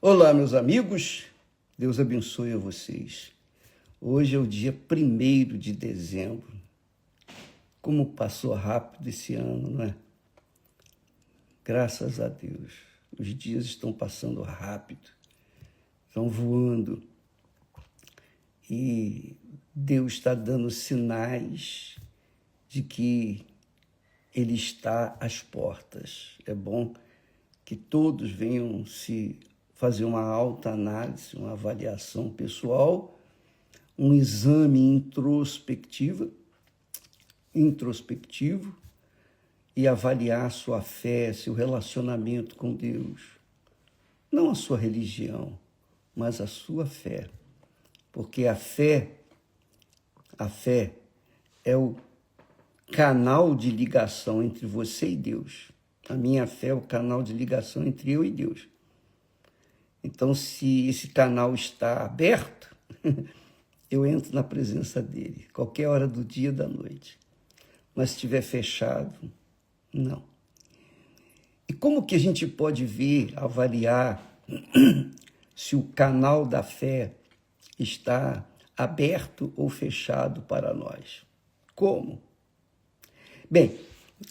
Olá, meus amigos, Deus abençoe a vocês. Hoje é o dia 1º de dezembro. Como passou rápido esse ano, não é? Graças a Deus. Os dias estão passando rápido, estão voando. E Deus está dando sinais de que Ele está às portas. É bom que todos venham se fazer uma autoanálise, uma avaliação pessoal, um exame introspectivo e avaliar sua fé, seu relacionamento com Deus. Não a sua religião, mas a sua fé. Porque a fé é o canal de ligação entre você e Deus. A minha fé é o canal de ligação entre eu e Deus. Então, se esse canal está aberto, eu entro na presença dele, qualquer hora do dia ou da noite. Mas se estiver fechado, não. E como que a gente pode ver, avaliar se o canal da fé está aberto ou fechado para nós? Como? Bem,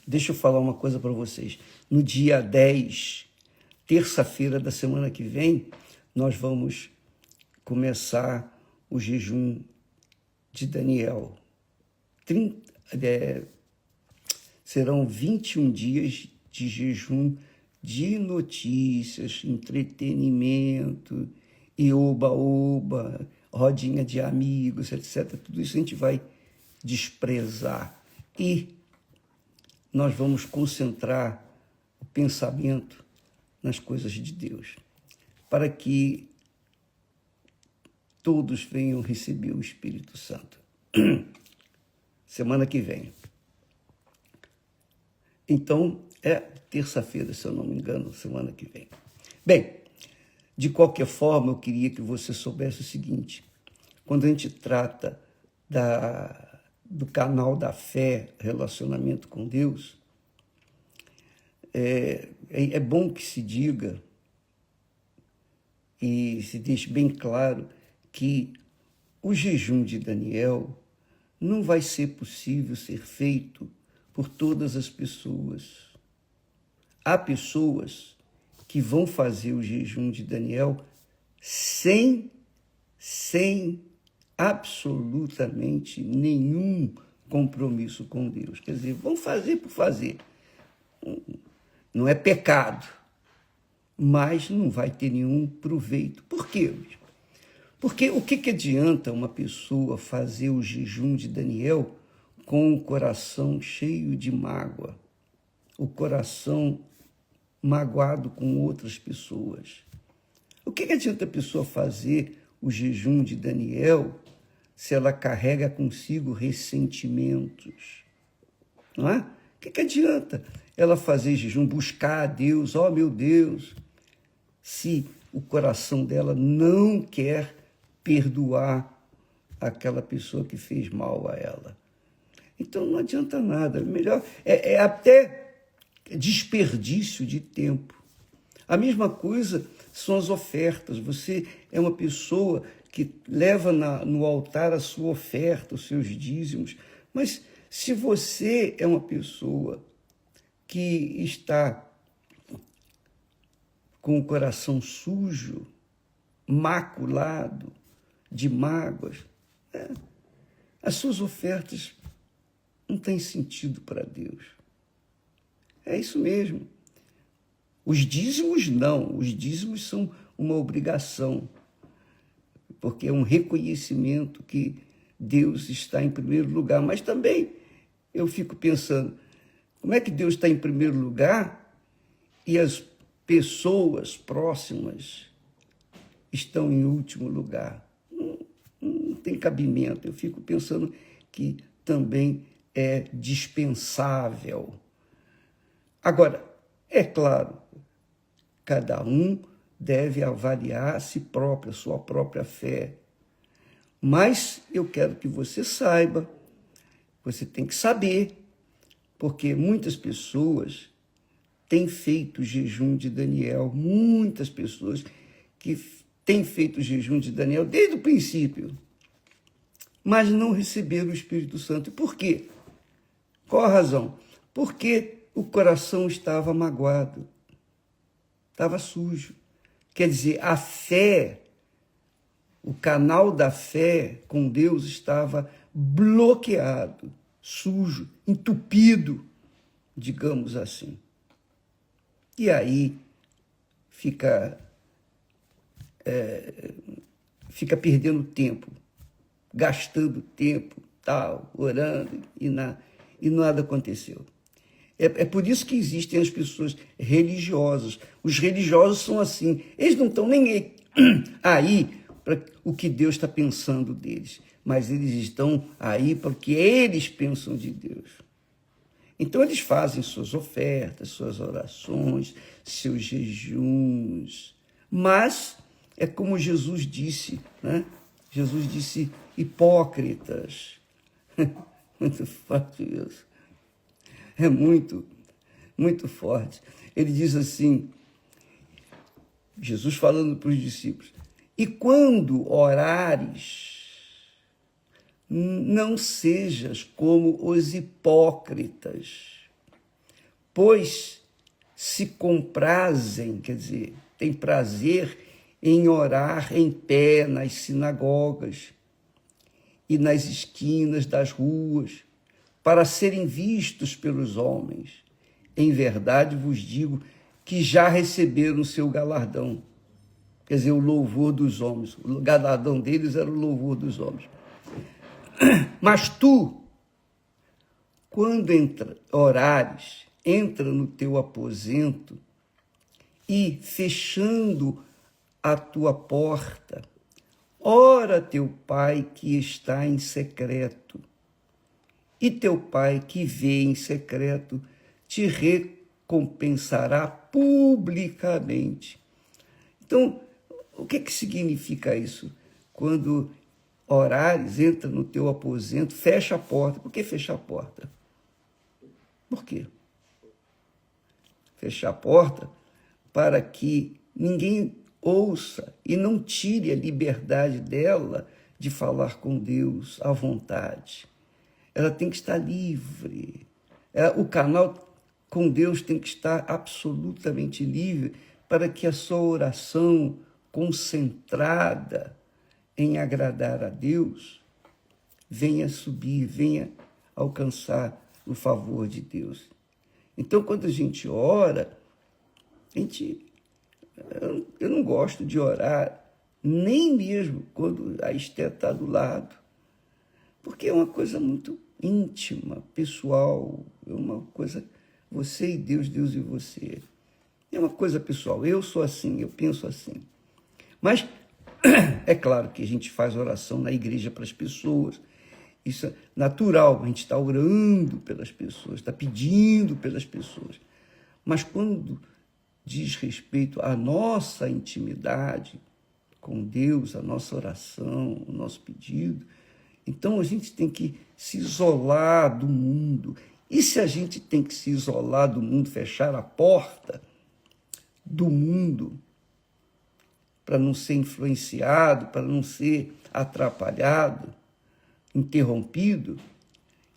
deixa eu falar uma coisa para vocês. No dia 10, terça-feira da semana que vem, nós vamos começar o jejum de Daniel. Serão 21 dias de jejum de notícias, entretenimento e oba-oba, rodinha de amigos, etc. Tudo isso a gente vai desprezar. E nós vamos concentrar o pensamento nas coisas de Deus, para que todos venham receber o Espírito Santo. Semana que vem. Então, é terça-feira, se eu não me engano, semana que vem. Bem, de qualquer forma, eu queria que você soubesse o seguinte: quando a gente trata do canal da fé, relacionamento com Deus, é bom que se diga e se deixe bem claro que o jejum de Daniel não vai ser possível ser feito por todas as pessoas. Há pessoas que vão fazer o jejum de Daniel sem absolutamente nenhum compromisso com Deus. Quer dizer, vão fazer por fazer. Não é pecado, mas não vai ter nenhum proveito. Por quê? Porque o que adianta uma pessoa fazer o jejum de Daniel com o coração cheio de mágoa, o coração magoado com outras pessoas? O que adianta a pessoa fazer o jejum de Daniel se ela carrega consigo ressentimentos? Não é? O que adianta ela fazer jejum, buscar a Deus, oh meu Deus, se o coração dela não quer perdoar aquela pessoa que fez mal a ela? Então não adianta nada. Melhor é até desperdício de tempo. A mesma coisa são as ofertas. Você é uma pessoa que leva no altar a sua oferta, os seus dízimos, mas se você é uma pessoa que está com o coração sujo, maculado de mágoas, as suas ofertas não têm sentido para Deus. É isso mesmo. Os dízimos não, os dízimos são uma obrigação, porque é um reconhecimento que Deus está em primeiro lugar. Mas também eu fico pensando, como é que Deus está em primeiro lugar e as pessoas próximas estão em último lugar? Não tem cabimento. Eu fico pensando que também é dispensável. Agora, é claro, cada um deve avaliar a si próprio, a sua própria fé. Mas eu quero que você saiba, você tem que saber, porque muitas pessoas têm feito o jejum de Daniel, muitas pessoas que têm feito o jejum de Daniel desde o princípio, mas não receberam o Espírito Santo. E por quê? Qual a razão? Porque o coração estava magoado, estava sujo. Quer dizer, a fé, o canal da fé com Deus estava bloqueado, sujo, entupido, digamos assim. E aí fica perdendo tempo, gastando tempo, tal, orando, e nada aconteceu. É por isso que existem as pessoas religiosas. Os religiosos são assim, eles não estão nem aí para o que Deus está pensando deles, mas eles estão aí porque eles pensam de Deus. Então eles fazem suas ofertas, suas orações, seus jejuns, mas é como Jesus disse, né? Jesus disse, hipócritas. Muito forte isso. É muito, muito forte. Ele diz assim, Jesus falando para os discípulos, e quando orares, não sejas como os hipócritas, pois se comprazem, quer dizer, têm prazer em orar em pé nas sinagogas e nas esquinas das ruas, para serem vistos pelos homens. Em verdade vos digo que já receberam o seu galardão. Quer dizer, o louvor dos homens. O galardão deles era o louvor dos homens. Mas tu, quando orares, entra no teu aposento e, fechando a tua porta, ora teu Pai que está em secreto, e teu Pai que vê em secreto te recompensará publicamente. Então, o que significa isso? Quando orares, entra no teu aposento, fecha a porta. Por que fechar a porta? Por quê? Fechar a porta para que ninguém ouça e não tire a liberdade dela de falar com Deus à vontade. Ela tem que estar livre. O canal com Deus tem que estar absolutamente livre para que a sua oração concentrada em agradar a Deus venha subir, venha alcançar o favor de Deus. Então, quando a gente ora, eu não gosto de orar, nem mesmo quando a Esther está do lado, porque é uma coisa muito íntima, pessoal, é uma coisa, você e Deus, Deus e você. É uma coisa pessoal, eu sou assim, eu penso assim. Mas é claro que a gente faz oração na igreja para as pessoas, isso é natural, a gente está orando pelas pessoas, está pedindo pelas pessoas. Mas quando diz respeito à nossa intimidade com Deus, a nossa oração, o nosso pedido, então a gente tem que se isolar do mundo. E se a gente tem que se isolar do mundo, fechar a porta do mundo, para não ser influenciado, para não ser atrapalhado, interrompido,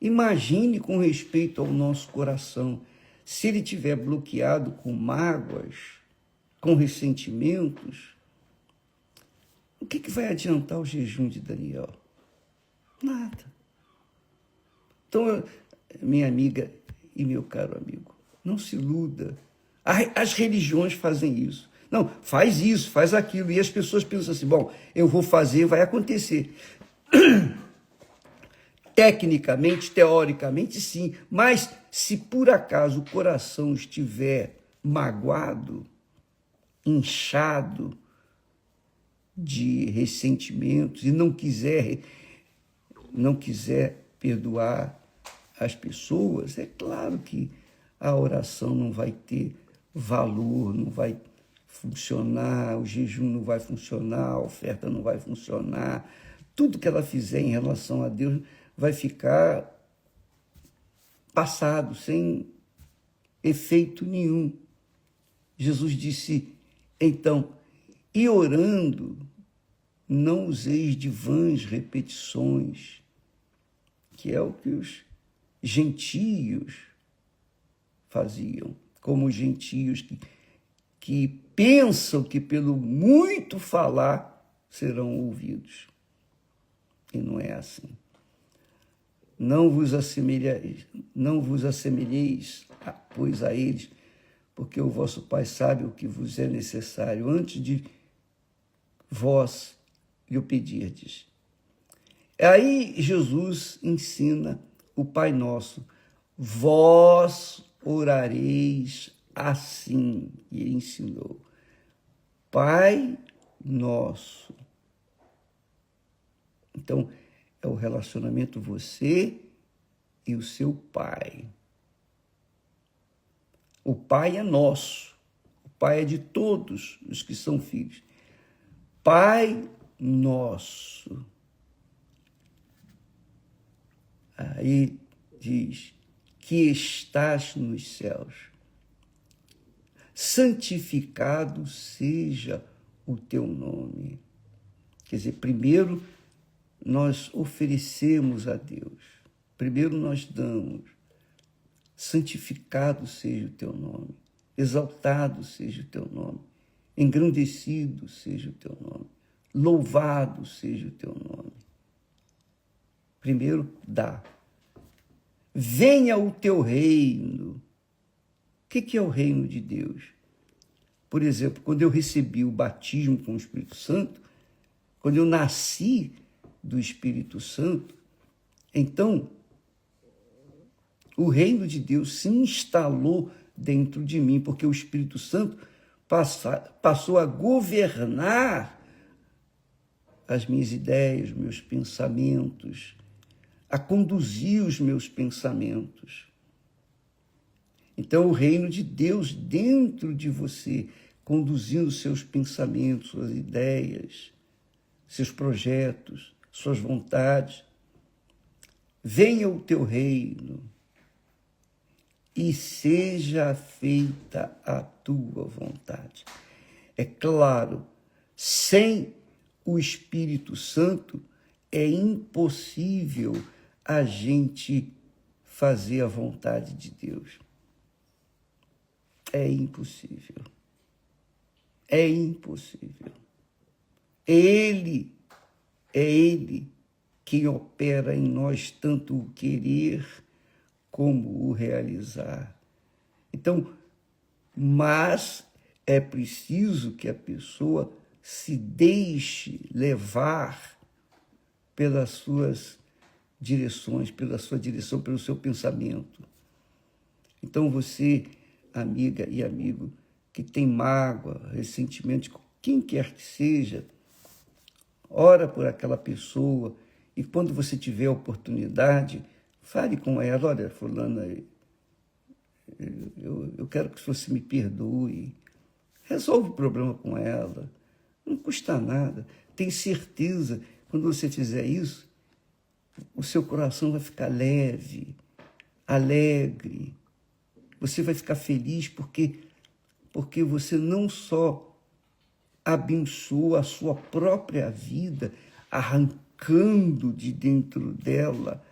imagine com respeito ao nosso coração, se ele estiver bloqueado com mágoas, com ressentimentos, o que vai adiantar o jejum de Daniel? Nada. Então, minha amiga e meu caro amigo, não se iluda. As religiões fazem isso. Não, faz isso, faz aquilo. E as pessoas pensam assim, bom, eu vou fazer, vai acontecer. Tecnicamente, teoricamente, sim. Mas se por acaso o coração estiver magoado, inchado de ressentimentos e não quiser perdoar as pessoas, é claro que a oração não vai ter valor, não vai funcionar, o jejum não vai funcionar, a oferta não vai funcionar. Tudo que ela fizer em relação a Deus vai ficar passado, sem efeito nenhum. Jesus disse, então, E orando, não useis de vãs repetições, que é o que os gentios faziam, como os gentios que pensam que pelo muito falar serão ouvidos. E não é assim. Não vos assemelheis, pois, a eles, porque o vosso Pai sabe o que vos é necessário antes de vós lhe o pedirdes. Aí Jesus ensina o Pai Nosso. Vós orareis assim. E ele ensinou. Pai Nosso. Então, é o relacionamento você e o seu Pai. O Pai é nosso. O Pai é de todos os que são filhos. Pai Nosso. Aí diz, que estás nos céus, santificado seja o teu nome. Quer dizer, primeiro nós oferecemos a Deus, primeiro nós damos, santificado seja o teu nome, exaltado seja o teu nome, engrandecido seja o teu nome, louvado seja o teu nome. Primeiro, dá. Venha o teu reino. O que é o reino de Deus? Por exemplo, quando eu recebi o batismo com o Espírito Santo, quando eu nasci do Espírito Santo, então o reino de Deus se instalou dentro de mim, porque o Espírito Santo passou a governar as minhas ideias, meus pensamentos, a conduzir os meus pensamentos. Então, o reino de Deus dentro de você, conduzindo seus pensamentos, suas ideias, seus projetos, suas vontades. Venha o teu reino e seja feita a tua vontade. É claro, sem o Espírito Santo é impossível a gente fazer a vontade de Deus. É impossível. É impossível. É Ele quem opera em nós tanto o querer como o realizar. Então, mas é preciso que a pessoa se deixe levar pelas suas direções, pela sua direção, pelo seu pensamento. Então você, amiga e amigo, que tem mágoa, ressentimento, quem quer que seja, ora por aquela pessoa e quando você tiver a oportunidade, fale com ela, olha, fulana, eu quero que você me perdoe, resolve o problema com ela, não custa nada, tem certeza, quando você fizer isso, o seu coração vai ficar leve, alegre, você vai ficar feliz porque você não só abençoa a sua própria vida, arrancando de dentro dela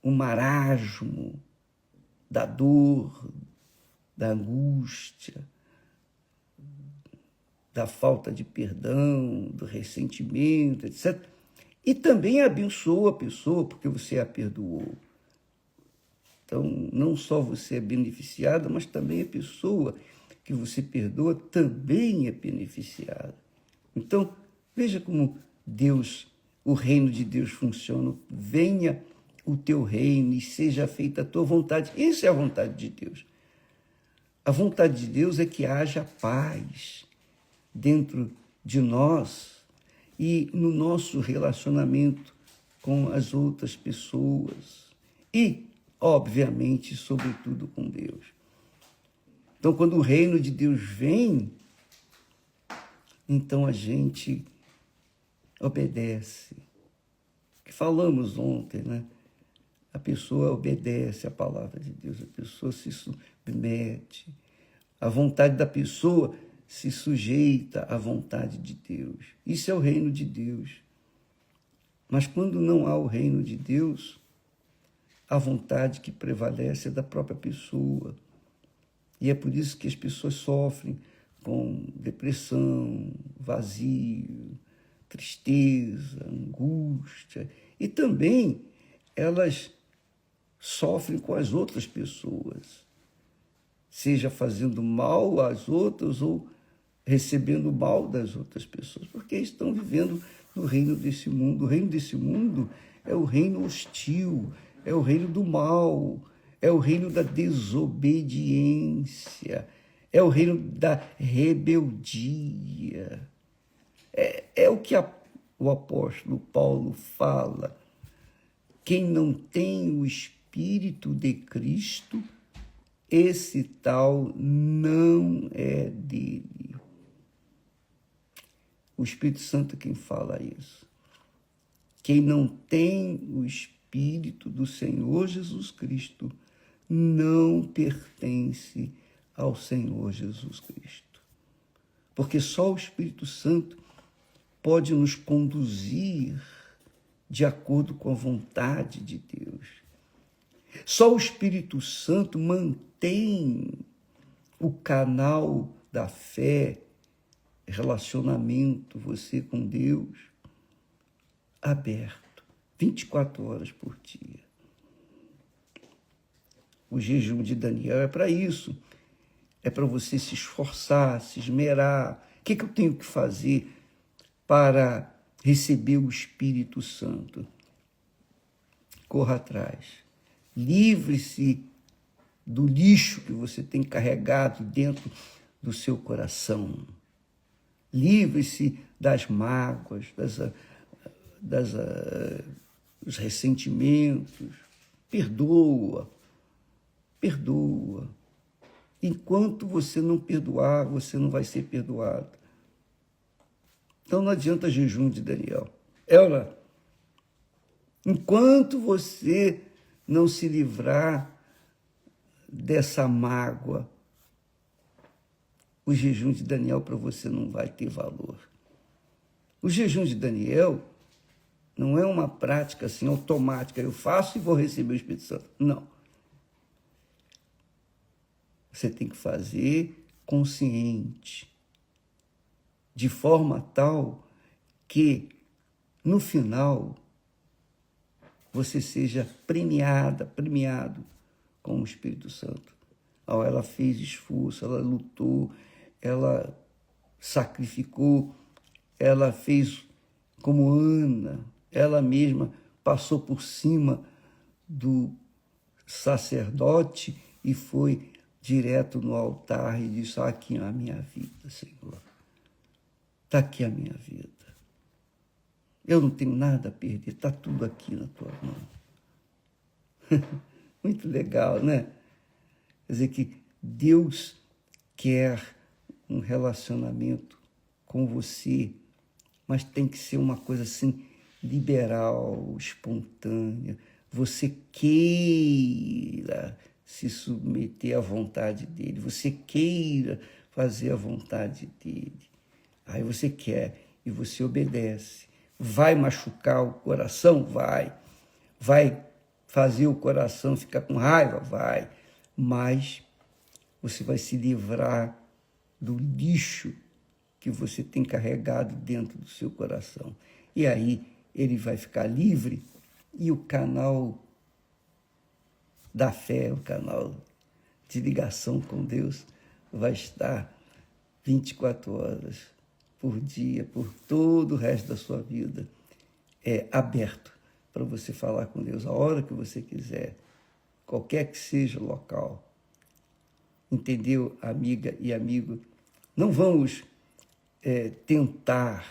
o marasmo da dor, da angústia, da falta de perdão, do ressentimento, etc. E também abençoa a pessoa porque você a perdoou. Então, não só você é beneficiada, mas também a pessoa que você perdoa também é beneficiada. Então, veja como Deus, o reino de Deus funciona. Venha o teu reino e seja feita a tua vontade. Isso é a vontade de Deus. A vontade de Deus é que haja paz dentro de nós e no nosso relacionamento com as outras pessoas e, obviamente, sobretudo com Deus. Então, quando o reino de Deus vem, então a gente obedece. Que falamos ontem, né? A pessoa obedece à palavra de Deus, a pessoa se submete. A vontade da pessoa se sujeita à vontade de Deus. Isso é o reino de Deus. Mas quando não há o reino de Deus, a vontade que prevalece é da própria pessoa. E é por isso que as pessoas sofrem com depressão, vazio, tristeza, angústia. E também elas sofrem com as outras pessoas, seja fazendo mal às outras ou recebendo mal das outras pessoas, porque estão vivendo no reino desse mundo. O reino desse mundo é o reino hostil, é o reino do mal, é o reino da desobediência, é o reino da rebeldia. É o que o apóstolo Paulo fala. Quem não tem o Espírito de Cristo, esse tal não é dele. O Espírito Santo é quem fala isso. Quem não tem o Espírito do Senhor Jesus Cristo não pertence ao Senhor Jesus Cristo. Porque só o Espírito Santo pode nos conduzir de acordo com a vontade de Deus. Só o Espírito Santo mantém o canal da fé, relacionamento, você com Deus, aberto, 24 horas por dia. O jejum de Daniel é para isso. É para você se esforçar, se esmerar. O que eu tenho que fazer para receber o Espírito Santo? Corra atrás. Livre-se do lixo que você tem carregado dentro do seu coração. Livre-se das mágoas, dos ressentimentos. Perdoa. Enquanto você não perdoar, você não vai ser perdoado. Então não adianta jejum de Daniel. Ela, enquanto você não se livrar dessa mágoa, o jejum de Daniel para você não vai ter valor. O jejum de Daniel não é uma prática assim automática, eu faço e vou receber o Espírito Santo. Não. Você tem que fazer consciente, de forma tal que, no final, você seja premiado com o Espírito Santo. Ela fez esforço, ela lutou, ela sacrificou, ela fez como Ana, ela mesma passou por cima do sacerdote e foi direto no altar e disse: aqui é a minha vida, Senhor. Está aqui a minha vida. Eu não tenho nada a perder, está tudo aqui na tua mão. Muito legal, né? Quer dizer que Deus quer um relacionamento com você, mas tem que ser uma coisa assim, liberal, espontânea. Você queira se submeter à vontade dele, você queira fazer a vontade dele. Aí você quer e você obedece. Vai machucar o coração? Vai. Vai fazer o coração ficar com raiva? Vai. Mas você vai se livrar do lixo que você tem carregado dentro do seu coração. E aí ele vai ficar livre e o canal da fé, o canal de ligação com Deus vai estar 24 horas por dia, por todo o resto da sua vida, aberto para você falar com Deus a hora que você quiser, qualquer que seja o local. Entendeu, amiga e amigo? Não vamos tentar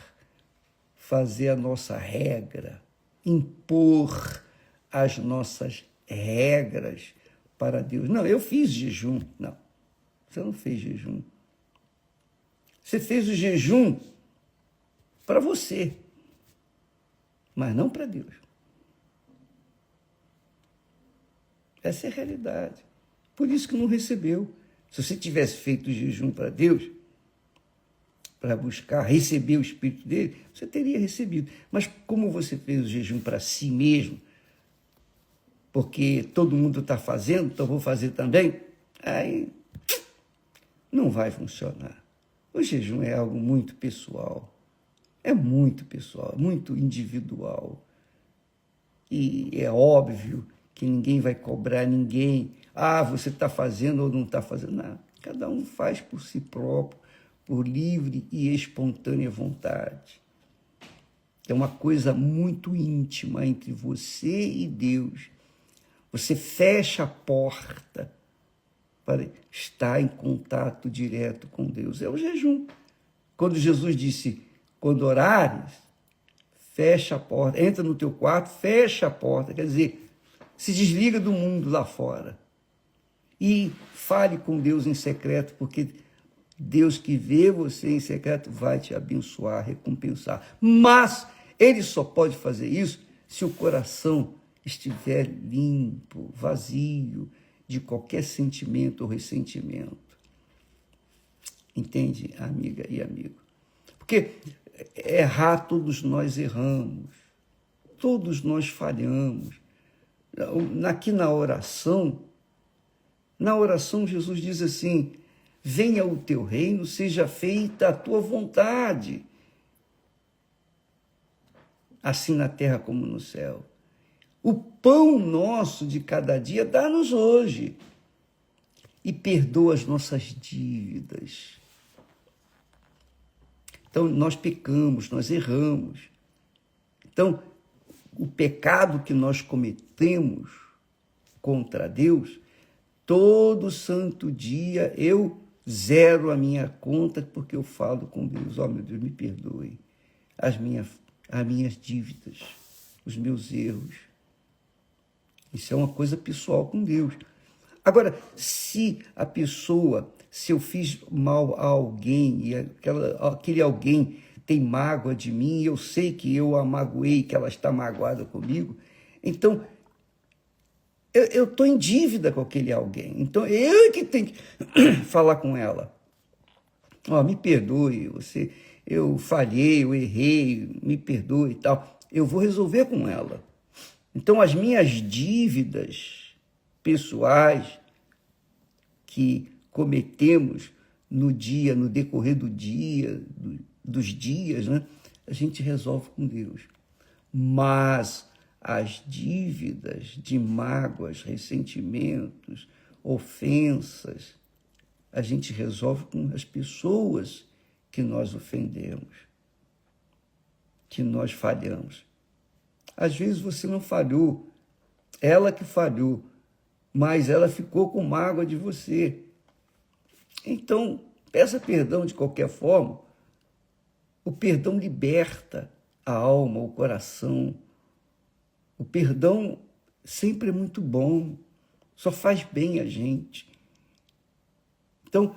fazer a nossa regra, impor as nossas regras para Deus. Não, eu fiz jejum. Não, você não fez jejum. Você fez o jejum para você, mas não para Deus. Essa é a realidade. Por isso que não recebeu. Se você tivesse feito o jejum para Deus, para buscar receber o Espírito dele, você teria recebido. Mas como você fez o jejum para si mesmo, porque todo mundo está fazendo, então vou fazer também, aí não vai funcionar. O jejum é algo muito pessoal, muito individual. E é óbvio que ninguém vai cobrar ninguém. Ah, você está fazendo ou não está fazendo. Não, cada um faz por si próprio, por livre e espontânea vontade. É uma coisa muito íntima entre você e Deus. Você fecha a porta para estar em contato direto com Deus. É o jejum. Quando Jesus disse, quando orares, fecha a porta, entra no teu quarto, fecha a porta, quer dizer, se desliga do mundo lá fora e fale com Deus em secreto, porque Deus que vê você em secreto vai te abençoar, recompensar. Mas ele só pode fazer isso se o coração estiver limpo, vazio de qualquer sentimento ou ressentimento. Entende, amiga e amigo? Porque errar, todos nós erramos, todos nós falhamos. Aqui na oração Jesus diz assim, venha o teu reino, seja feita a tua vontade, assim na terra como no céu. O pão nosso de cada dia dá-nos hoje e perdoa as nossas dívidas. Então, nós pecamos, nós erramos. Então, o pecado que nós cometemos contra Deus, todo santo dia eu zero a minha conta porque eu falo com Deus. Ó, meu Deus, me perdoe as minhas dívidas, os meus erros. Isso é uma coisa pessoal com Deus. Agora, se eu fiz mal a alguém e aquele alguém tem mágoa de mim, e eu sei que eu a magoei, que ela está magoada comigo, então eu estou em dívida com aquele alguém. Então eu que tenho que falar com ela. Ó, me perdoe, eu falhei, eu errei, me perdoe e tal. Eu vou resolver com ela. Então as minhas dívidas pessoais que cometemos no decorrer dos dias, né? A gente resolve com Deus. Mas as dívidas de mágoas, ressentimentos, ofensas, a gente resolve com as pessoas que nós ofendemos, que nós falhamos. Às vezes você não falhou, ela que falhou, mas ela ficou com mágoa de você. Então, peça perdão de qualquer forma. O perdão liberta a alma, o coração. O perdão sempre é muito bom, só faz bem a gente. Então,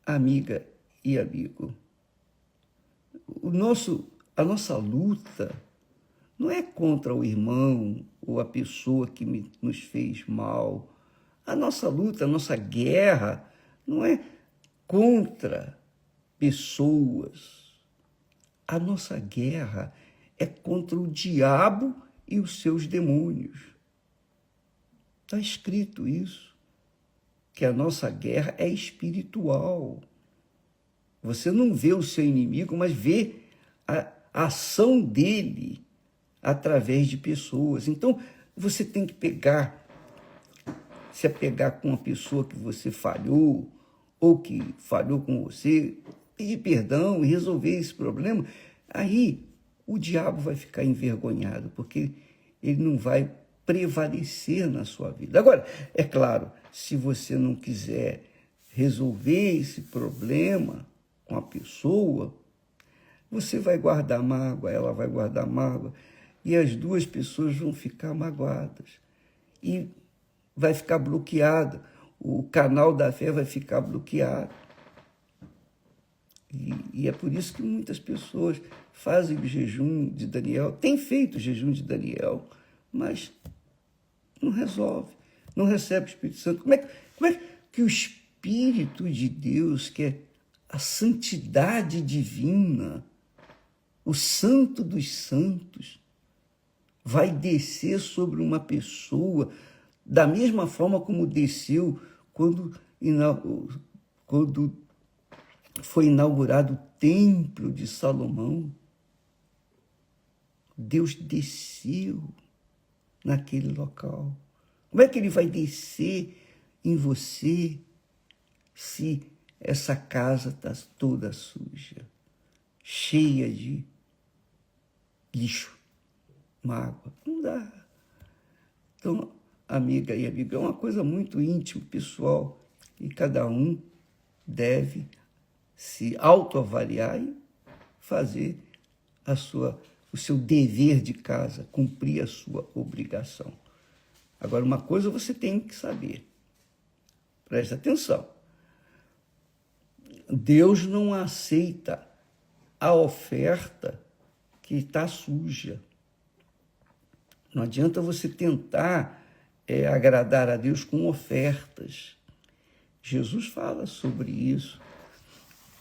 amiga e amigo, a nossa luta não é contra o irmão ou a pessoa que nos fez mal. A nossa luta, a nossa guerra não é contra pessoas. A nossa guerra é contra o diabo e os seus demônios. Está escrito isso, que a nossa guerra é espiritual. Você não vê o seu inimigo, mas vê a ação dele através de pessoas. Então, você tem que se apegar com uma pessoa que você falhou, ou que falhou com você, pedir perdão e resolver esse problema. Aí o diabo vai ficar envergonhado, porque ele não vai prevalecer na sua vida. Agora, é claro, se você não quiser resolver esse problema com a pessoa, você vai guardar mágoa, ela vai guardar mágoa, e as duas pessoas vão ficar magoadas. E vai ficar bloqueado, o canal da fé vai ficar bloqueado. E é por isso que muitas pessoas fazem o jejum de Daniel, têm feito o jejum de Daniel, mas não resolve, não recebe o Espírito Santo. Como é que o Espírito de Deus quer a santidade divina, o santo dos santos, vai descer sobre uma pessoa da mesma forma como desceu quando foi inaugurado o Templo de Salomão. Deus desceu naquele local. Como é que ele vai descer em você se essa casa está toda suja, cheia de lixo, mágoa? Não dá. Então, amiga e amigo, é uma coisa muito íntima, pessoal, e cada um deve se autoavaliar e fazer o seu dever de casa, cumprir a sua obrigação. Agora, uma coisa você tem que saber, presta atenção, Deus não aceita a oferta que está suja. Não adianta você tentar agradar a Deus com ofertas. Jesus fala sobre isso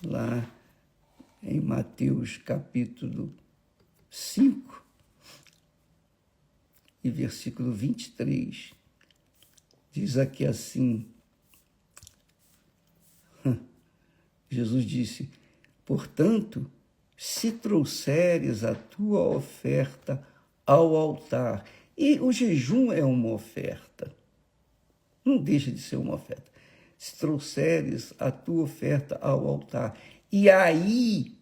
lá em Mateus capítulo 5 e versículo 23. Diz aqui assim, Jesus disse: portanto, se trouxeres a tua oferta ao altar, e o jejum é uma oferta, não deixa de ser uma oferta. Se trouxeres a tua oferta ao altar, e aí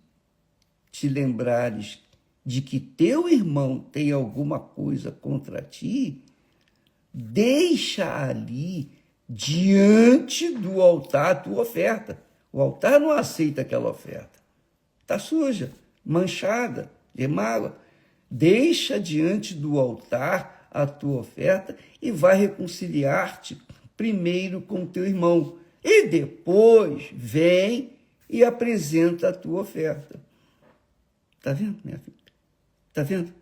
te lembrares de que teu irmão tem alguma coisa contra ti, deixa ali, diante do altar, a tua oferta. O altar não aceita aquela oferta. Está suja, manchada, de mágoa. Deixa diante do altar a tua oferta e vai reconciliar-te primeiro com teu irmão. E depois vem e apresenta a tua oferta. Está vendo, minha filha? Está vendo?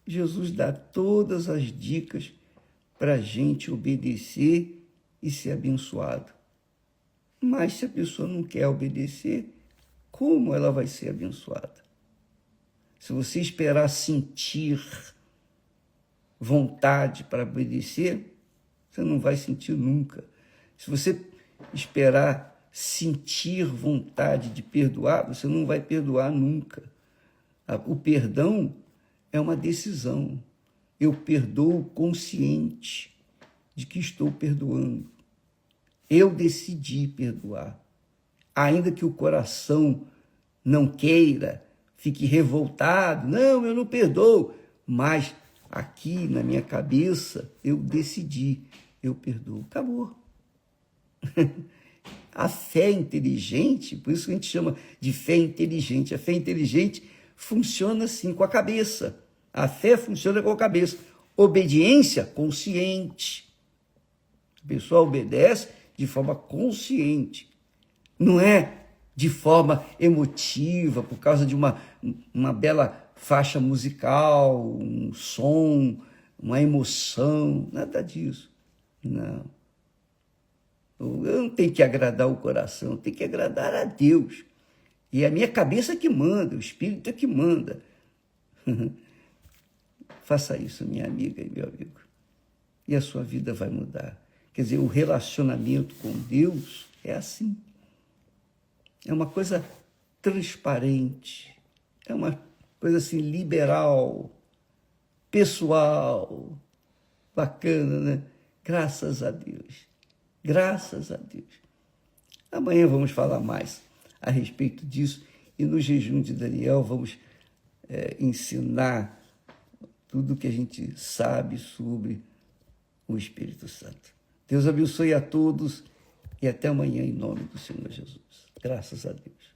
Jesus dá todas as dicas para a gente obedecer e ser abençoado. Mas se a pessoa não quer obedecer, como ela vai ser abençoada? Se você esperar sentir vontade para obedecer, você não vai sentir nunca. Se você esperar sentir vontade de perdoar, você não vai perdoar nunca. O perdão é uma decisão. Eu perdoo consciente de que estou perdoando. Eu decidi perdoar. Ainda que o coração não queira, fique revoltado, não, eu não perdoo, mas aqui na minha cabeça eu decidi, eu perdoo. Acabou. A fé inteligente, por isso que a gente chama de fé inteligente. A fé inteligente funciona assim, com a cabeça. A fé funciona com a cabeça. Obediência consciente. A pessoa obedece de forma consciente. Não é de forma emotiva, por causa de uma bela faixa musical, um som, uma emoção, nada disso. Não. Eu não tenho que agradar o coração, eu tenho que agradar a Deus. E é a minha cabeça que manda, o Espírito é que manda. Faça isso, minha amiga e meu amigo. E a sua vida vai mudar. Quer dizer, o relacionamento com Deus é assim. É uma coisa transparente. É uma coisa assim liberal, pessoal. Bacana, né? Graças a Deus. Graças a Deus. Amanhã vamos falar mais a respeito disso. E no jejum de Daniel vamos ensinar tudo o que a gente sabe sobre o Espírito Santo. Deus abençoe a todos e até amanhã em nome do Senhor Jesus. Graças a Deus.